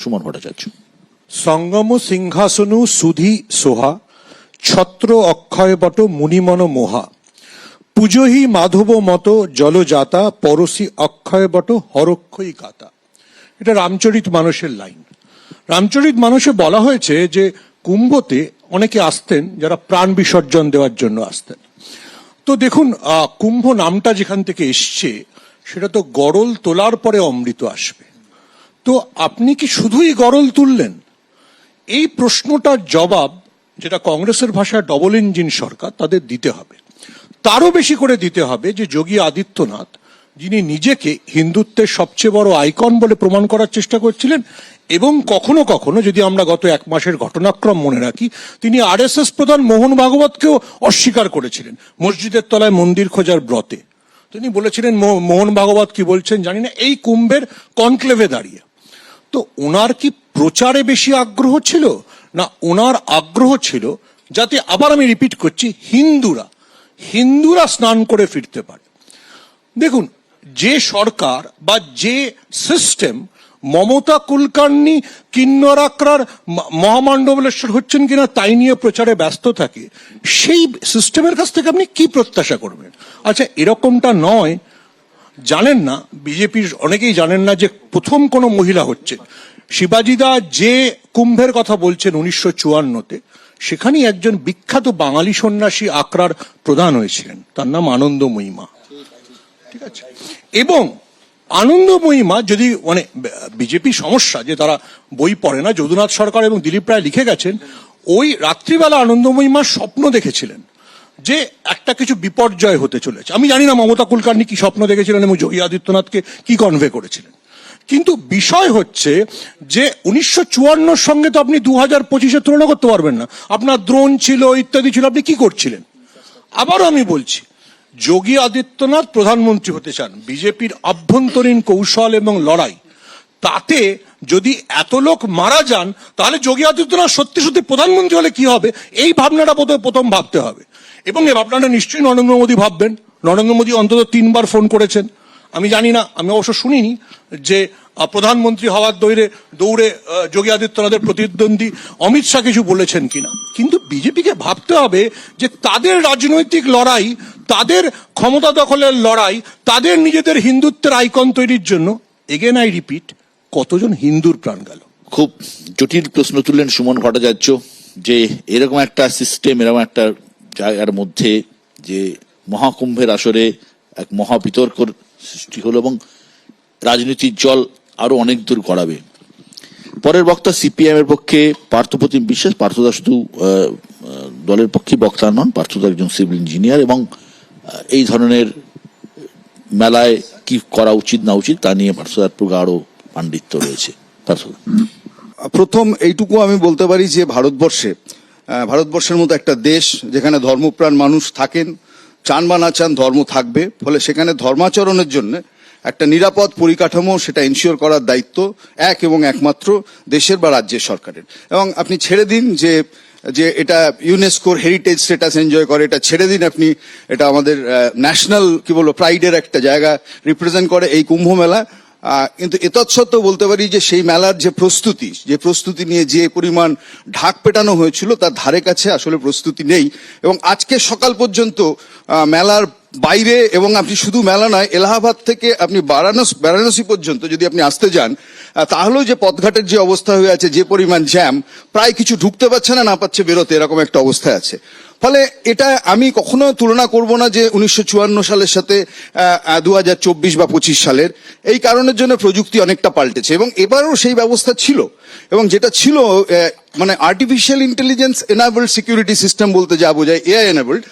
সুমন ভট্টাচার্য। সঙ্গম সিংহাসনু সুধি সোহা, ছত্র অক্ষয় বট মুনিমন মোহা, পুজোহি মাধব মত জলজাতা, পরশি অক্ষয় বট হরক্ষই গাতা। এটা রামচরিত মানসের লাইন। রামচরিত মানসে বলা হয়েছে যে কুম্ভতে অনেকে আসতেন যারা প্রাণ বিসর্জন দেওয়ার জন্য আসতেন। তো দেখুন, কুম্ভ নামটা যেখান থেকে এসছে সেটা তো গরল তোলার পরে অমৃত আসবে। তো আপনি কি শুধুই গরল তুললেন? এই প্রশ্নটার জবাব, যেটা কংগ্রেসের ভাষায় ডবল ইঞ্জিন সরকার, তাদের দিতে হবে। তারও বেশি করে দিতে হবে যে যোগী আদিত্যনাথ, যিনি নিজেকে হিন্দুত্বের সবচেয়ে বড় আইকন বলে প্রমাণ করার চেষ্টা করছিলেন, এবং কখনো কখনো যদি আমরা গত এক মাসের ঘটনাক্রম মনে রাখি, তিনি আরএসএস প্রধান মোহন ভাগবতকেও অস্বীকার করেছিলেন মসজিদের তলায় মন্দির খোঁজার ব্রতে। তিনি বলেছিলেন, মোহন ভাগবত কি বলছেন জানি না, এই কুম্ভের কনক্লেভে দাঁড়িয়ে। তো ওনার কি প্রচারে বেশি আগ্রহ ছিল, না ওনার আগ্রহ ছিল যাতে, আবার আমি রিপিট করছি, হিন্দুরা স্নান করে ফিরতে পারে? দেখুন, যে সরকার বা যে সিস্টেম মমতা কুলকার্নি কিন্নরাকরার মহামণ্ডলেশ্বর হচ্ছেন কিনা তাই নিয়ে প্রচারে ব্যস্ত থাকে, সেই সিস্টেমের কাছ থেকে আপনি কি প্রত্যাশা করবেন? আচ্ছা, এরকমটা নয়, জানেন না, বিজেপির অনেকেই জানেন না যে প্রথম কোনো মহিলা হচ্ছে শিবাজিদা যে কুম্ভের কথা বলছেন 1954-তে, সেখানেই একজন বিখ্যাত বাঙালি সন্ন্যাসী আখড়ার প্রধান হয়েছিলেন, তার নাম আনন্দময়ী মা। ঠিক আছে, এবং আনন্দময়ী মা, যদি মানে বিজেপি সমস্যা যে তারা বই পড়ে না, যদুনাথ সরকার এবং দিলীপ রায় লিখে গেছেন, ওই রাত্রিবেলা আনন্দময়ী মা স্বপ্ন দেখেছিলেন যে একটা কিছু বিপর্যয় হতে চলেছে। আমি জানি না মমতা কুলকার্নি কি স্বপ্ন দেখেছিলেন এবং যোগী আদিত্যনাথকে কি কনভে করেছিলেন, কিন্তু বিষয় হচ্ছে যে 1954 সঙ্গে তো আপনি 2025-এ তুলনা করতে পারবেন না। আপনার দ্রোণ ছিল, ইত্যাদি ছিল, আপনি কি করছিলেন? আবারও আমি বলছি, যোগী আদিত্যনাথ প্রধানমন্ত্রী হতে চান, বিজেপির আভ্যন্তরীণ কৌশল এবং লড়াই, তাতে যদি এত লোক মারা যান, তাহলে যোগী আদিত্যনাথ সত্যি সত্যি প্রধানমন্ত্রী হলে কি হবে, এই ভাবনাটা প্রথম ভাবতে হবে। এবং এই ভাবনাটা নিশ্চয়ই নরেন্দ্র মোদী ভাববেন। নরেন্দ্র মোদী অন্তত 3 বার ফোন করেছেন। আমি জানি না, আমি অবশ্য শুনিনি যে প্রধানমন্ত্রী হওয়ার দৌড়ে যোগী আদিত্যনাথের প্রতিদ্বন্দ্বী অমিত শাহ কিছু বলেছেন কিনা। কিন্তু বিজেপিকে ভাবতে হবে যে তাদের রাজনৈতিক লড়াই, তাদের ক্ষমতা দখলের লড়াই, তাদের নিজেদের হিন্দুত্বের আইকন তৈরির জন্য, এগেন আই রিপিট, কতজন হিন্দুর প্রাণ গেল। খুব জটিল প্রশ্ন তুললেন সুমন ভট্টাচার্য, যে এরকম একটা সিস্টেম, এরকম একটা জায়গার মধ্যে যে মহাকুম্ভের আসরে এক মহাবিতর্কর সৃষ্টি হলো এবং রাজনীতির জল আরো অনেক দূর গড়াবে। পরের বক্তা সিপিএম এর পক্ষে পার্থপ্রতিম বিশ্বাস। পার্থদা শুধু দলের পক্ষে বক্তা নন, পার্থদা একজন সিভিল ইঞ্জিনিয়ার, এবং এই ধরনের মেলায় কি করা উচিত না উচিত তা নিয়ে পার্থদার প্রগাঢ় পাণ্ডিত্য রয়েছে। পার্থদা, প্রথম এইটুকু আমি বলতে পারি যে ভারতবর্ষের মতো একটা দেশ যেখানে ধর্মপ্রাণ মানুষ থাকেন, চান বা না চান ধর্ম থাকবে, ফলে সেখানে ধর্মাচরণের জন্য একটা নিরাপদ পরিকাঠামো সেটা এনশিওর করার দায়িত্ব এক এবং একমাত্র দেশের বা রাজ্যের সরকারের। এবং আপনি ছেড়ে দিন যে এটা ইউনেস্কোর হেরিটেজ স্ট্যাটাস এনজয় করে, এটা ছেড়ে দিন আপনি, এটা আমাদের ন্যাশনাল কি বলবো প্রাইডের একটা জায়গা রিপ্রেজেন্ট করে এই কুম্ভ মেলা। কিন্তু এতৎসত্ত্বেও বলতে পারি যে সেই মেলার যে প্রস্তুতি নিয়ে যে পরিমাণ ঢাক পেটানো হয়েছিল তার ধারে কাছে আসলে প্রস্তুতি নেই। এবং আজকে সকাল পর্যন্ত মেলার বাইরে, এবং আপনি শুধু মেলা নয়, এলাহাবাদ থেকে আপনি বারাণসী পর্যন্ত যদি আপনি আসতে যান, তাহলেও যে পথঘাটের যে অবস্থা হয়ে আছে, যে পরিমাণ জ্যাম, প্রায় কিছু ঢুকতে পারছে না পাচ্ছে বেরোতে, এরকম একটা অবস্থায় আছে। ফলে এটা আমি কখনো তুলনা করব না যে 1954 সালের সাথে 2024 বা 25 সালের। এই কারণের জন্য প্রযুক্তি অনেকটা পাল্টেছে এবং এবারও সেই ব্যবস্থা ছিল, এবং যেটা ছিল মানে artificial intelligence enabled security system বলতে যা বোঝায়, এআই এনাবেলড।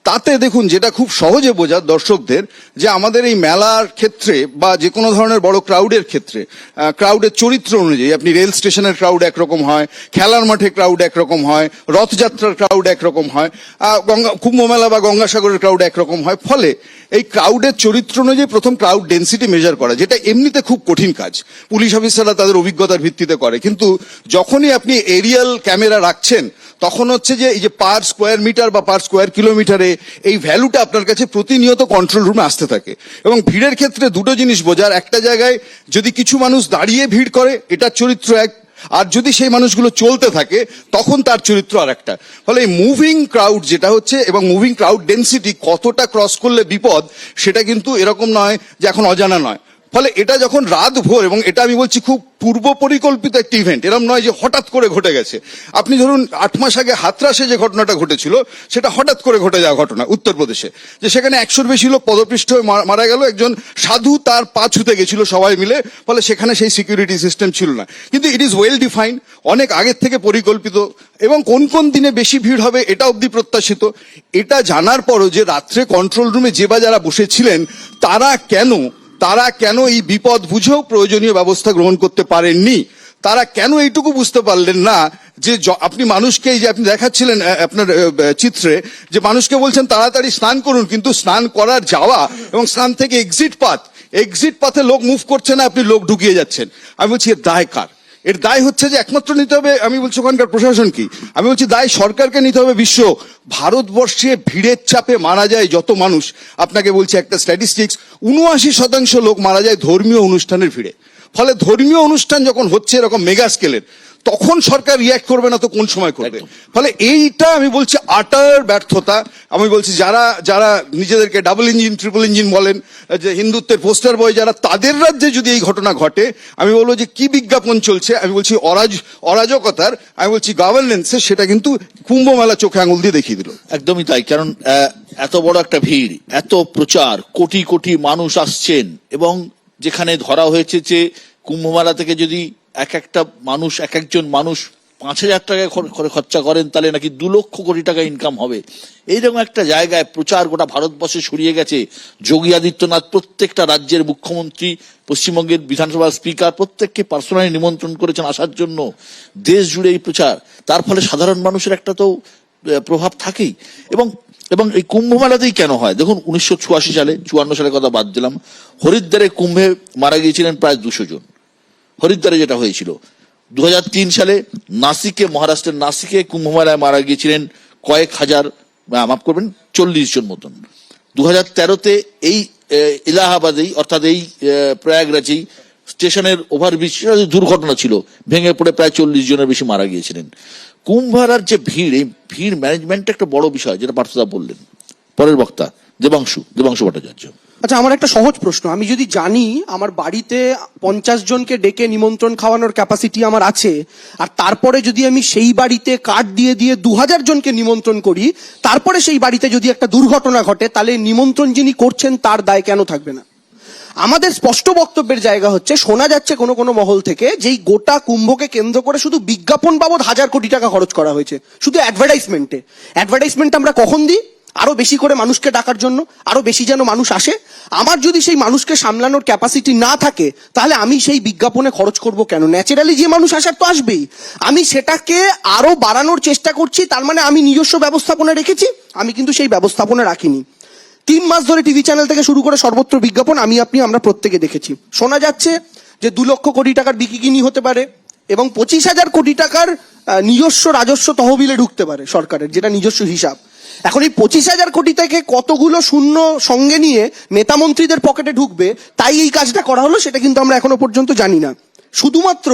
তাতে দেখুন, যেটা খুব সহজে বোঝার দর্শকদের, যে আমাদের এই মেলার ক্ষেত্রে বা যে কোনো ধরনের বড় ক্রাউডের ক্ষেত্রে ক্রাউডের চরিত্র অনুযায়ী আপনি রেল স্টেশনের ক্রাউড একরকম হয়, খেলার মাঠে ক্রাউড একরকম হয়, রথযাত্রার ক্রাউড একরকম হয়, কুম্ভ মেলা বা গঙ্গাসাগরের ক্রাউড একরকম হয়। ফলে এই ক্রাউডের চরিত্র অনুযায়ী প্রথম ক্রাউড ডেন্সিটি মেজার করা, যেটা এমনিতে খুব কঠিন কাজ, পুলিশ অফিসাররা তাদের অভিজ্ঞতার ভিত্তিতে করে। কিন্তু যখনই আপনি এরিয়াল ক্যামেরা রাখছেন, তখন হচ্ছে যে এই যে পার স্কোয়ার মিটার বা পার স্কোয়ার কিলোমিটারে এই ভ্যালুটা আপনার কাছে প্রতিনিয়ত কন্ট্রোল রুমে আসতে থাকে। এবং ভিড়ের ক্ষেত্রে দুটো জিনিস বোঝার, একটা জায়গায় যদি কিছু মানুষ দাঁড়িয়ে ভিড় করে এটার চরিত্র এক, আর যদি সেই মানুষগুলো চলতে থাকে তখন তার চরিত্র আর একটা। ফলে এই মুভিং ক্রাউড যেটা হচ্ছে এবং মুভিং ক্রাউড ডেন্সিটি কতটা ক্রস করলে বিপদ সেটা কিন্তু এরকম নয় যে এখন অজানা নয়। ফলে এটা যখন রাত ভোর, এবং এটা আমি বলছি খুব পূর্ব পরিকল্পিত একটি ইভেন্ট, এরকম নয় যে হঠাৎ করে ঘটে গেছে। আপনি ধরুন 8 মাস আগে হাতরাসে যে ঘটনাটা ঘটেছিল সেটা হঠাৎ করে ঘটে যাওয়া ঘটনা উত্তরপ্রদেশে, যে সেখানে 100-র বেশি লোক পদপৃষ্ঠ হয়ে মারা গেল, একজন সাধু তার পা ছুতে গেছিল সবাই মিলে, ফলে সেখানে সেই সিকিউরিটি সিস্টেম ছিল না। কিন্তু ইট ইজ ওয়েল ডিফাইন্ড, অনেক আগের থেকে পরিকল্পিত, এবং কোন কোন দিনে বেশি ভিড় হবে এটা অবধি প্রত্যাশিত। এটা জানার পরও যে রাত্রে কন্ট্রোল রুমে যে বা যারা বসেছিলেন তারা কেন এই বিপদ বুঝেও প্রয়োজনীয় ব্যবস্থা গ্রহণ করতে পারেননি, তারা কেন এইটুকু বুঝতে পারলেন না যে আপনি মানুষকে, এই যে আপনি দেখাচ্ছিলেন আপনার চিত্রে, যে মানুষকে বলছেন তাড়াতাড়ি স্নান করুন, কিন্তু স্নান করার যাওয়া এবং স্নান থেকে এক্সিট পাথে লোক মুভ করছে না, আপনি লোক ঢুকিয়ে যাচ্ছেন। আমি বলছি এর দায় কার? এর দায় হচ্ছে যে একমাত্র নিতে হবে, আমি বলছি ওখানকার প্রশাসন কি, আমি বলছি দায় সরকারকে নিতে হবে। ভারতবর্ষে ভিড়ের চাপে মারা যায় যত মানুষ, আপনাকে বলছি একটা স্ট্যাটিস্টিক্স, 79% লোক মারা যায় ধর্মীয় অনুষ্ঠানের ভিড়ে। ফলে ধর্মীয় অনুষ্ঠান যখন হচ্ছে এরকম মেগা স্কেলের, তখন সরকার রিয়াক্ট করবে না তো কোন সময় করবে? ফলে এইটা আমি বলছি আটার ব্যর্থতা। আমি বলছি যারা নিজেদেরকে ডাবল ইঞ্জিন ট্রিপল ইঞ্জিন বলেন, যে হিন্দুত্বের পোস্টার বয় যারা, তাদের রাজ্যে যদি এই ঘটনা ঘটে, আমি বলবো যে কি বিজ্ঞাপন চলছে, আমি বলছি অরাজকতার, আমি বলছি গভর্নেন্সে, সেটা কিন্তু কুম্ভ মেলা চোখে আঙুল দিয়ে দেখিয়ে দিল। একদমই তাই। কারণ এত বড় একটা ভিড়, এত প্রচার, কোটি কোটি মানুষ আসছেন, এবং যেখানে ধরা হয়েছে যে কুম্ভমেলা থেকে যদি একজন মানুষ 5,000 টাকা খরচা করেন, তাহলে নাকি 2 লক্ষ কোটি টাকা ইনকাম হবে। এইরকম একটা জায়গায় প্রচার গোটা ভারতবর্ষে ছড়িয়ে গেছে। যোগী আদিত্যনাথ প্রত্যেকটা রাজ্যের মুখ্যমন্ত্রী, পশ্চিমবঙ্গের বিধানসভার স্পিকার, প্রত্যেককে পার্সোনালি নিমন্ত্রণ করেছেন আসার জন্য। দেশ জুড়ে এই প্রচার, তার ফলে সাধারণ মানুষের একটা তো প্রভাব থাকেই। এবং এই কুম্ভ মেলাতেই কেন হয় দেখুন, 1984 সালে, 54 সালের কথা বাদ দিলাম, হরিদ্বারে কুম্ভে মারা গিয়েছিলেন প্রায় 200 জন। হরিদ্বারে যেটা হয়েছিল 2003 সালে নাসিকে, মহারাষ্ট্রের নাসিকে কুম্ভ মেলায় মারা গিয়েছিলেন কয়েক হাজার, মাফ করবেন 40 জন মতন। 2013-তে এই এলাহাবাদেই, অর্থাৎ এই প্রয়াগরাজেই স্টেশনের ওভারব্রিজ দুর্ঘটনা ছিল, ভেঙে পড়ে প্রায় 40 জনের বেশি মারা গিয়েছিলেন। কুম্ভ মেলার যে ভিড়, এই ভিড় ম্যানেজমেন্ট একটা বড় বিষয়, যেটা পার্থদা বললেন। পরের বক্তা দেবাংশু ভট্টাচার্য। আচ্ছা, আমার একটা সহজ প্রশ্ন, আমি যদি জানি আমার বাড়িতে 50 জনকে ডেকে নিমন্ত্রণ খাওয়ানোর ক্যাপাসিটি আমার আছে, আর তারপরে যদি আমি সেই বাড়িতে কার্ড দিয়ে 2000 জনকে নিমন্ত্রণ করি, তারপরে সেই বাড়িতে যদি একটা দুর্ঘটনা ঘটে, তাহলে নিমন্ত্রণ যিনি করছেন তার দায় কেন থাকবে না? আমাদের স্পষ্ট বক্তব্যের জায়গা হচ্ছে, শোনা যাচ্ছে কোনো কোনো মহল থেকে যেই গোটা কুম্ভকে কেন্দ্র করে শুধু বিজ্ঞাপন বাবদ 1000 কোটি টাকা খরচ করা হয়েছে, শুধু অ্যাডভার্টাইজমেন্ট আমরা কখন দিই? আরো বেশি করে মানুষকে ডাকার জন্য, আরো বেশি যেন মানুষ আসে। আমার যদি সেই মানুষকে সামলানোর ক্যাপাসিটি না থাকে, তাহলে আমি সেই বিজ্ঞাপনে খরচ করব কেন? ন্যাচারালি যে মানুষ আসার তো আসবেই, আমি সেটাকে আরো বাড়ানোর চেষ্টা করছি, তার মানে আমি নিজস্ব ব্যবস্থাপনা রেখেছি? আমি কিন্তু সেই ব্যবস্থাপনা রাখিনি। 3 মাস ধরে টিভি চ্যানেল থেকে শুরু করে সর্বত্র বিজ্ঞাপন আমরা প্রত্যেকে দেখেছি। শোনা যাচ্ছে যে 2 লক্ষ কোটি টাকার বিকিকিনি হতে পারে, এবং 25,000 কোটি টাকার নিজস্ব রাজস্ব তহবিলে ঢুকতে পারে সরকারের, যেটা নিজস্ব হিসাব। এখন এই 25,000 কোটি থেকে কতগুলো শূন্য সঙ্গে নিয়ে নেতা মন্ত্রীদের পকেটে ঢুকবে, তাই এই কাজটা করা হলো, সেটা কিন্তু আমরা এখনো পর্যন্ত জানি না। শুধুমাত্র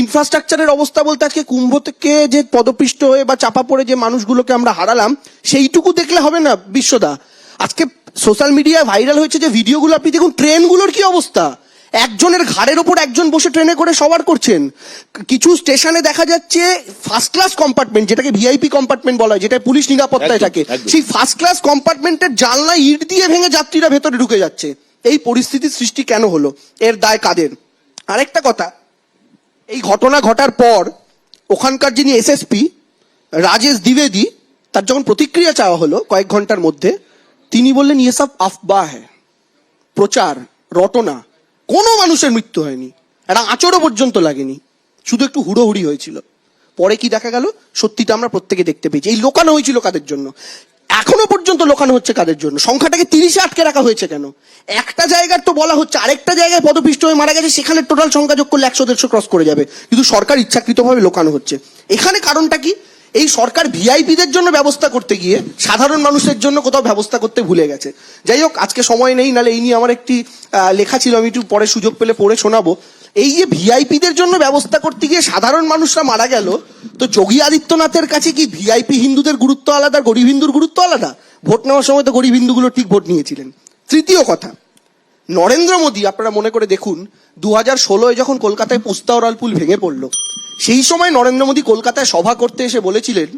ইনফ্রাস্ট্রাকচারের অবস্থা বলতে, আজকে কুম্ভ থেকে যে পদপিষ্ট হয়ে বা চাপা পড়ে যে মানুষগুলোকে আমরা হারালাম, সেইটুকু দেখলে হবে না বিশ্বদা। আজকে সোশ্যাল মিডিয়ায় ভাইরাল হয়েছে যে ভিডিওগুলো, আপনি দেখুন ট্রেনগুলোর কি অবস্থা। একজনের ঘাড়ের ওপর একজন বসে ট্রেনে করে সবার করছেন। কিছু স্টেশনে দেখা যাচ্ছে ফার্স্ট ক্লাস কম্পার্টমেন্ট, যেটাকে ভিআইপি কম্পার্টমেন্ট বলা হয়, যেটা পুলিশ নিরাপত্তায় থাকে, সেই ফার্স্ট ক্লাস কম্পার্টমেন্টের জানলা ইট দিয়ে ভেঙে যাত্রীরা ভেতরে ঢুকে যাচ্ছে। এই পরিস্থিতির সৃষ্টি কেন হলো? এর দায় কাদের? আরেকটা কথা, এই ঘটনা ঘটার পর ওখানকার যিনি এসএসপি রাজেশ দ্বিবেদী, তার যখন প্রতিক্রিয়া চাওয়া হলো কয়েক ঘন্টার মধ্যে, তিনি বললেন ইয়ে সব আফবাহ হ্যায়, প্রচার রটনা, কোনো মানুষের মৃত্যু হয়নি, একটা আঁচড়ও পর্যন্ত লাগেনি, শুধু একটু হুড়োহুড়ি হয়েছিল। পরে কি দেখা গেল? সত্যিটা আমরা প্রত্যেকে দেখতে পেয়েছি। এই লোকানো হয়েছিল কাদের জন্য? এখনো পর্যন্ত লোকানো হচ্ছে কাদের জন্য? সংখ্যাটাকে 30-এ আটকে রাখা হয়েছে কেন? একটা জায়গার তো বলা হচ্ছে আরেকটা জায়গায় পদপিষ্ট হয়ে মারা গেছে, সেখানে টোটাল সংখ্যা যোগ করলে 100-150 ক্রস করে যাবে, কিন্তু সরকার ইচ্ছাকৃতভাবে লোকানো হচ্ছে। এখানে কারণটা কি? এই সরকার ভিআইপিদের জন্য ব্যবস্থা করতে গিয়ে সাধারণ মানুষের জন্য কোথাও ব্যবস্থা করতে ভুলে গেছে। যাই হোক, আজকে সময় নেই, নালে এই নিয়ে আমার একটি লেখা ছিল, আমি একটু পরে সুযোগ পেলে পড়ে শোনাবো। এই যে ভিআইপিদের জন্য ব্যবস্থা করতে গিয়ে সাধারণ মানুষরা মারা গেল, তো যোগী আদিত্যনাথের কাছে কি ভিআইপি হিন্দুদের গুরুত্ব আলাদা, গরিব হিন্দুর গুরুত্ব আলাদা? ভোট নেওয়ার সময় তো গরিব হিন্দুগুলো ঠিক ভোট নিয়েছিলেন। তৃতীয় কথা, নরেন্দ্র মোদী, আপনারা মনে করে দেখুন, 2016 যখন কলকাতায় পোস্তা ওরাল পুল ভেঙে পড়লো, সেই সময় নরেন্দ্র মোদী কলকাতায় সভা করতে এসে বলেছিলেন,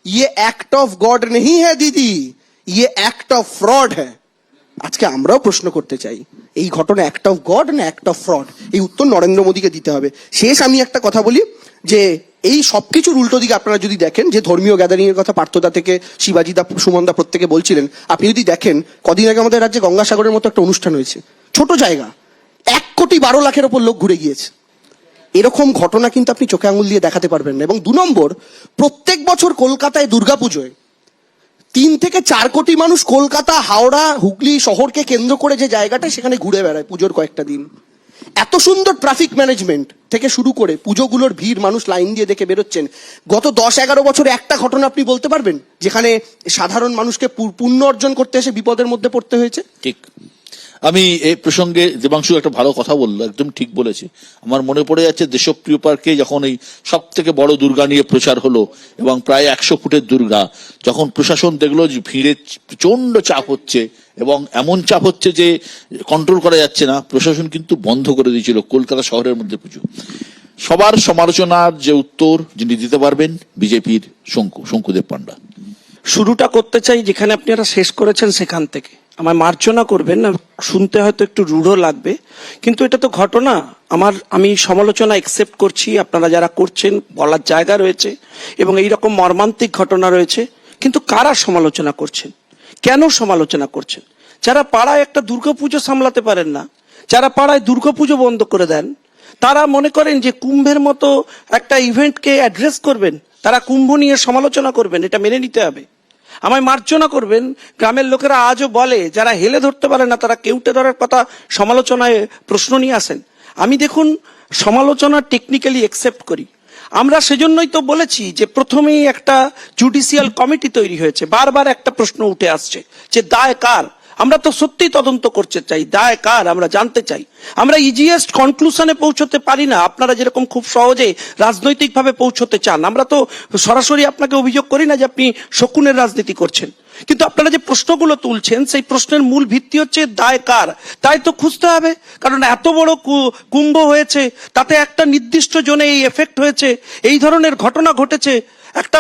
ইয়ে অ্যাক্ট অফ গড নেহি হ্যায় দিদি, ইয়ে অ্যাক্ট অফ ফ্রড হ্যায়। আজকে আমরাও প্রশ্ন করতে চাই, এই ঘটনা অ্যাক্ট অফ গড না অ্যাক্ট অফ ফ্রড? এই উত্তর নরেন্দ্র মোদীকে দিতে হবে। শেষ আমি একটা কথা বলি, যে এই সবকিছুর উল্টো দিকে আপনারা যদি দেখেন, যে ধর্মীয় গ্যাদারিং এর কথা পার্থদা থেকে শিবাজিদা, সুমনদা প্রত্যেকে বলছিলেন, আপনি যদি দেখেন, কদিন আগে আমাদের রাজ্যে গঙ্গাসাগরের মতো একটা অনুষ্ঠান হয়েছে, ছোট জায়গা, 1,12,00,000 ওপর লোক ঘুরে গিয়েছে। এরকম ঘটনা কিন্তু আপনি চোখে আঙুল দিয়ে দেখাতে পারবেন না। এবং 2 নম্বর, প্রত্যেক বছর কলকাতায় দুর্গাপুজোয় 3 থেকে 4 কোটি মানুষ কলকাতা, হাওড়া, হুগলি শহরকে কেন্দ্র করে যে জায়গাটা, সেখানে ঘুরে বেড়ায় পুজোর কয়েকটা দিন। এত সুন্দর ট্রাফিক ম্যানেজমেন্ট থেকে শুরু করে পুজোগুলোর ভিড়, মানুষ লাইন দিয়ে দেখে বেরোচ্ছেন। গত 10-11 বছরে একটা ঘটনা আপনি বলতে পারবেন যেখানে সাধারণ মানুষকে পুণ্য অর্জন করতে এসে বিপদের মধ্যে পড়তে হয়েছে? ঠিক। আমি এই প্রসঙ্গে দেবাংশু একটা ভালো কথা বললো, একদম ঠিক বলেছে। আমার মনে পড়ে যাচ্ছে দেশপ্রিয় পার্কে যখন এই সব থেকে বড় দুর্গা নিয়ে প্রচার হলো, এবং প্রায় 100 ফুটের দুর্গা, যখন প্রশাসন দেখলো যে ভিড়ে প্রচন্ড চাপ হচ্ছে এবং এমন চাপ হচ্ছে যে কন্ট্রোল করা যাচ্ছে না, প্রশাসন কিন্তু বন্ধ করে দিয়েছিল কলকাতা শহরের মধ্যে পুজো। সবার সমালোচনার যে উত্তর যিনি দিতে পারবেন, বিজেপির শঙ্কুদেব পান্ডা। শুরুটা করতে চাই যেখানে আপনারা শেষ করেছেন সেখান থেকে। আমায় মার্জনা করবেন না, শুনতে হয়তো একটু রূঢ় লাগবে, কিন্তু এটা তো ঘটনা। আমি সমালোচনা একসেপ্ট করছি, আপনারা যারা করছেন বলার জায়গা রয়েছে, এবং এইরকম মর্মান্তিক ঘটনা রয়েছে। কিন্তু কারা সমালোচনা করছেন, কেন সমালোচনা করছেন? যারা পাড়ায় একটা দুর্গাপুজো সামলাতে পারেন না, যারা পাড়ায় দুর্গাপুজো বন্ধ করে দেন, তারা মনে করেন যে কুম্ভের মতো একটা ইভেন্টকে অ্যাড্রেস করবেন, তারা কুম্ভ নিয়ে সমালোচনা করবেন, এটা মেনে নিতে হবে। আমায় মার্জনা করবেন, গ্রামের লোকেরা আজও বলে, যারা হেলে ধরতে পারে না তারা কেউটে ধরার কথা সমালোচনায় প্রশ্ন নিয়ে আসেন। আমি দেখুন, সমালোচনা টেকনিক্যালি একসেপ্ট করি। আমরা সেজন্যই তো বলেছি যে প্রথমেই একটা জুডিশিয়াল কমিটি তৈরি হয়েছে। বারবার একটা প্রশ্ন উঠে আসছে যে দায় কার। আমরা তো সত্যি তদন্ত করতে চাই, দায় কার আমরা জানতে চাই। আমরা ইজিয়েস্ট কনক্লুশনে পৌঁছতে পারি না, আপনারা যেরকম খুব সহজে রাজনৈতিকভাবে পৌঁছতে চান। আমরা তো সরাসরি আপনাকে অভিযোগ করি না যে আপনি শকুনের রাজনীতি করছেন, কিন্তু আপনারা যে প্রশ্নগুলো তুলছেন সেই প্রশ্নের মূল ভিত্তি হচ্ছে দায় কার। তাই তো খুঁজতে হবে, কারণ এত বড় কুম্ভ হয়েছে, তাতে একটা নির্দিষ্ট জোনে এই এফেক্ট হয়েছে, এই ধরনের ঘটনা ঘটেছে। একটা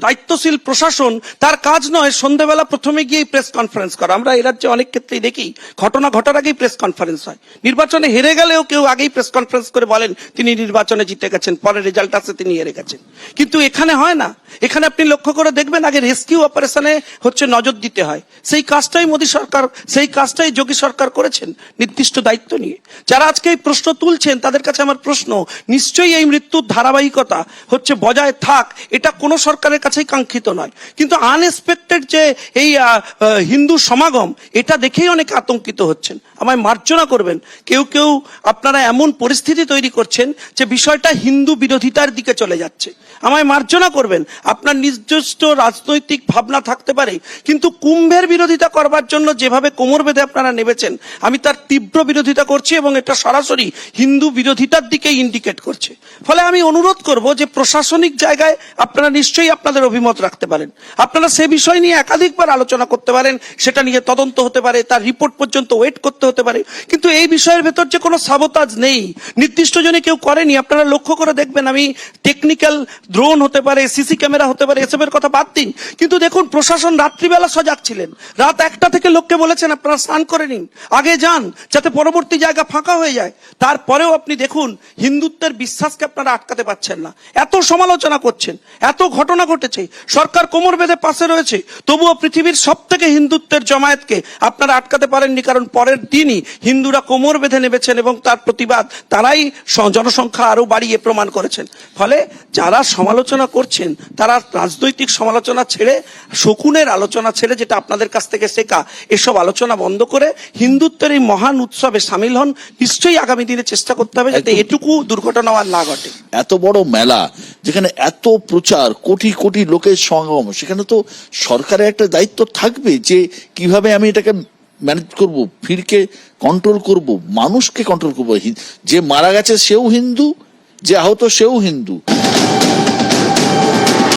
দায়িত্বশীল প্রশাসন, তার কাজ নয় সন্ধ্যাবেলা প্রথমে গিয়ে প্রেস কনফারেন্স করা। আমরা এর রাজ্যে অনেক ক্ষেত্রেই দেখি ঘটনা ঘটার আগেই প্রেস কনফারেন্স হয়। নির্বাচনে হেরে গেলেও কেউ আগেই প্রেস কনফারেন্স করে বলেন তিনি নির্বাচনে জিতে গেছেন, পরে রেজাল্ট আসে তিনি হেরে গেছেন। কিন্তু এখানে হয় না। এখানে আপনি লক্ষ্য করে দেখবেন, আগে রেস্কিউ অপারেশনে হচ্ছে নজর দিতে হয়। সেই কাজটাই মোদী সরকার, সেই কাজটাই যোগী সরকার করেছেন নির্দিষ্ট দায়িত্ব নিয়ে। যারা আজকে এই প্রশ্ন তুলছেন তাদের কাছে আমার প্রশ্ন, নিশ্চয়ই এই মৃত্যুর ধারাবাহিকতা হচ্ছে বজায় থাক, এটা কোন সরকারের কাছেই কাঙ্ক্ষিত নয়। কিন্তু আনএক্সপেক্টেড যে এই হিন্দু সমাগম, এটা দেখেই অনেকে আতঙ্কিত হচ্ছেন। আমায় মার্জনা করবেন, কেউ কেউ আপনারা এমন পরিস্থিতি তৈরি করছেন যে বিষয়টা হিন্দু বিরোধিতার দিকে চলে যাচ্ছে। আমায় মার্জনা করবেন, আপনার নিজস্ব রাজনৈতিক ভাবনা থাকতে পারে, কিন্তু কুম্ভের বিরোধিতা করবার জন্য যেভাবে কোমর বেঁধে আপনারা নেমেছেন, আমি তার তীব্র বিরোধিতা করছি, এবং এটা সরাসরি হিন্দু বিরোধিতার দিকে ইন্ডিকেট করছে। ফলে আমি অনুরোধ করব যে প্রশাসনিক জায়গায় আপনারা নিশ্চয়ই আপনাদের অভিমত রাখতে পারেন, আপনারা সে বিষয় নিয়ে একাধিকবার আলোচনা করতে পারেন, সেটা নিয়ে তদন্ত হতে পারে, তার রিপোর্ট পর্যন্ত ওয়েট করতে হতে পারে। কিন্তু এই বিষয়ের ভেতর যে কোনো সাবোতাজ নেই, নির্দিষ্ট জনে কেউ করেনি। আপনারা লক্ষ্য করে দেখবেন, আমি টেকনিক্যাল ড্রোন হতে পারে, সিসি ক্যামেরা হতে পারে, এসবের কথা বাদ দিন, কিন্তু দেখুন প্রশাসন রাত্রিবেলা সজাগ ছিলেন। রাত 1টা থেকে লোককে বলেছেন আপনারা স্নান করে নিন, আগে যান, যাতে পরবর্তী জায়গা ফাঁকা হয়ে যায়। তারপরেও আপনি দেখুন হিন্দুত্বের বিশ্বাসকে আপনারা আটকাতে পারছেন না। এত সমালোচনা করছেন, এত ঘটনা ঘটেছে, সরকার কোমর বেঁধে পাশে রয়েছে, তবুও পৃথিবীর সব থেকে হিন্দুত্বের জমায়েতকে আপনারা আটকাতে পারেননি, কারণ পরের দিনই হিন্দুরা কোমর বেঁধে নেমেছেন এবং তার প্রতিবাদ তারাই জনসংখ্যা আরো বাড়িয়ে প্রমাণ করেছেন। ফলে যারা সমালোচনা করছেন তারা রাজনৈতিক সমালোচনা ছেড়ে, শকুনের আলোচনা ছেড়ে, যেটা আপনাদের কাছ থেকে শেখা, এসব আলোচনা বন্ধ করে হিন্দুত্বের এই মহান উৎসবে সামিল হন। নিশ্চয়ই আগামী দিনে চেষ্টা করতে হবে যাতে এটুকু দুর্ঘটনা আর না ঘটে। এত বড় মেলা যেখানে এত প্রচার, কোটি কোটি লোকের সমাগম, সেখানে তো সরকারের একটা দায়িত্ব থাকবে যে কিভাবে আমি এটাকে ম্যানেজ করব, ভিড়কে কন্ট্রোল করব, মানুষকে কন্ট্রোল করবো। যে মারা গেছে সেও হিন্দু, যে আহত সেও হিন্দু।